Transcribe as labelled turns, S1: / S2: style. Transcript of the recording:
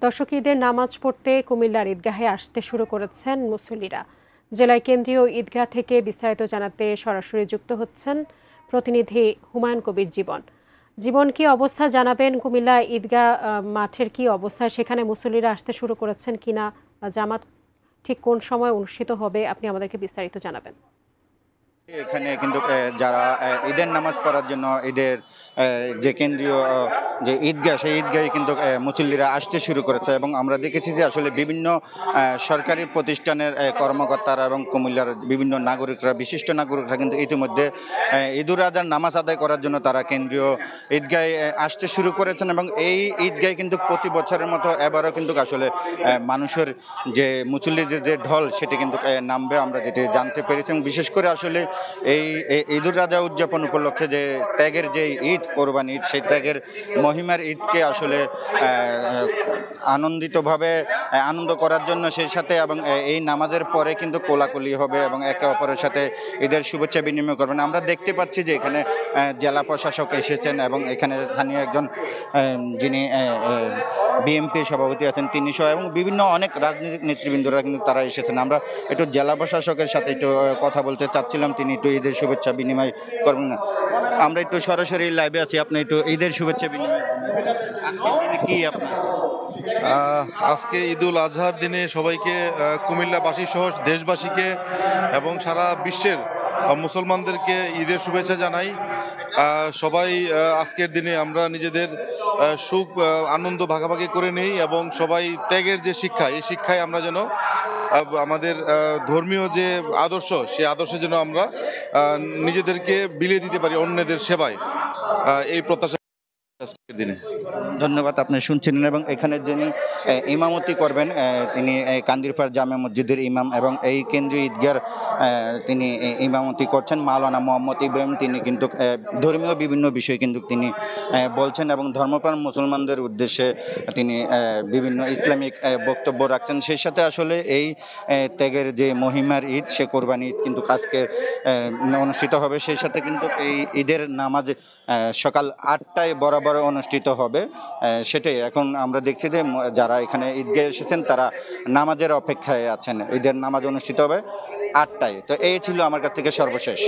S1: দর্শক, ঈদের নামাজ পড়তে কুমিল্লার ঈদগাহে আসতে শুরু করেছেন মুসল্লিরা। জেলায় কেন্দ্রীয় ঈদগাহ থেকে বিস্তারিত জানাতে সরাসরি যুক্ত হচ্ছেন প্রতিনিধি হুমায়ুন কবির জীবন। জীবন, কি অবস্থা জানাবেন? কুমিল্লা ঈদগাহ মাঠের কি অবস্থা? সেখানে মুসল্লিরা আসতে শুরু করেছেন কিনা? জামাত ঠিক কোন সময় অনুষ্ঠিত হবে? আপনি আমাদেরকে বিস্তারিত জানাবেন।
S2: এখানে কিন্তু যারা ঈদের নামাজ পড়ার জন্য ঈদের যে কেন্দ্রীয় যে ঈদগাহ, সেই ঈদগাহে কিন্তু মুসল্লিরা আসতে শুরু করেছে এবং আমরা দেখেছি যে আসলে বিভিন্ন সরকারি প্রতিষ্ঠানের কর্মকর্তারা এবং কুমিল্লার বিভিন্ন নাগরিকরা, বিশিষ্ট নাগরিকরা কিন্তু ইতিমধ্যে ঈদুল আজহার নামাজ আদায় করার জন্য তারা কেন্দ্রীয় ঈদগাহে আসতে শুরু করেছেন এবং এই ঈদগাহে কিন্তু প্রতি বছরের মতো এবারও কিন্তু আসলে মানুষের যে মুসল্লিদের যে ঢল সেটি কিন্তু নামবে, আমরা যেটি জানতে পেরেছি। এবং বিশেষ করে আসলে এই ঈদুল আজহা উদযাপন উপলক্ষে যে ত্যাগের যে ঈদ, কোরবানি ঈদ, সেই ত্যাগের মহিমার ঈদকে আসলে আনন্দিতভাবে আনন্দ করার জন্য সেই সাথে এবং এই নামাজের পরে কিন্তু কোলাকুলি হবে এবং একে অপরের সাথে ঈদের শুভেচ্ছা বিনিময় করবেন। আমরা দেখতে পাচ্ছি যে এখানে জেলা প্রশাসক এসেছেন এবং এখানে স্থানীয় একজন যিনি বিএমপি সভাপতি আছেন তিনি সহ এবং বিভিন্ন অনেক রাজনৈতিক নেতৃবৃন্দরা কিন্তু তারা এসেছেন। আমরা একটু জেলা প্রশাসকের সাথে একটু কথা বলতে চাচ্ছিলাম, তিনি একটু ঈদের শুভেচ্ছা বিনিময় করবেন না। আমরা একটু সরাসরি লাইভে আছি, আপনি একটু ঈদের শুভেচ্ছা বিনিময় কি আপনার?
S3: আজকে ঈদুল আজহার দিনে সবাইকে, কুমিল্লাবাসী সহ দেশবাসীকে এবং সারা বিশ্বের মুসলমানদেরকে ঈদের শুভেচ্ছা জানাই। সবাই আজকের দিনে আমরা নিজেদের সুখ আনন্দ ভাগাভাগি করে নিই এবং সবাই ত্যাগের যে শিক্ষা, এই শিক্ষায় আমরা যেন আমাদের ধর্মীয় যে আদর্শ, সেই আদর্শের জন্য আমরা নিজেদেরকে বিলিয়ে দিতে পারি অন্যদের সেবায়, এই প্রত্যাশা আজকের দিনে।
S2: ধন্যবাদ। আপনি শুনছিলেন এবং এখানে যিনি ইমামতি করবেন তিনি কান্দিরপাড় জামে মসজিদের ইমাম এবং এই কেন্দ্রীয় ঈদগাহর তিনি ইমামতি করছেন মাওলানা মোহাম্মদ ইব্রাহিম। তিনি কিন্তু ধর্মীয় বিভিন্ন বিষয় কিন্তু তিনি বলছেন এবং ধর্মপ্রাণ মুসলমানদের উদ্দেশ্যে তিনি বিভিন্ন ইসলামিক বক্তব্য রাখছেন। সেই সাথে আসলে এই ত্যাগের যে মহিমার ঈদ, সে কোরবানি ঈদ কিন্তু আজকে অনুষ্ঠিত হবে। সেই সাথে কিন্তু এই ঈদের নামাজ সকাল 8টায় বরাবর অনুষ্ঠিত হবে। সেটাই এখন আমরা দেখছি যে যারা এখানে ঈদগাহে এসেছেন তারা নামাজের অপেক্ষায় আছেন। ঈদের নামাজ অনুষ্ঠিত হবে 8টায়। তো এই ছিল আমার কাছ থেকে সর্বশেষ।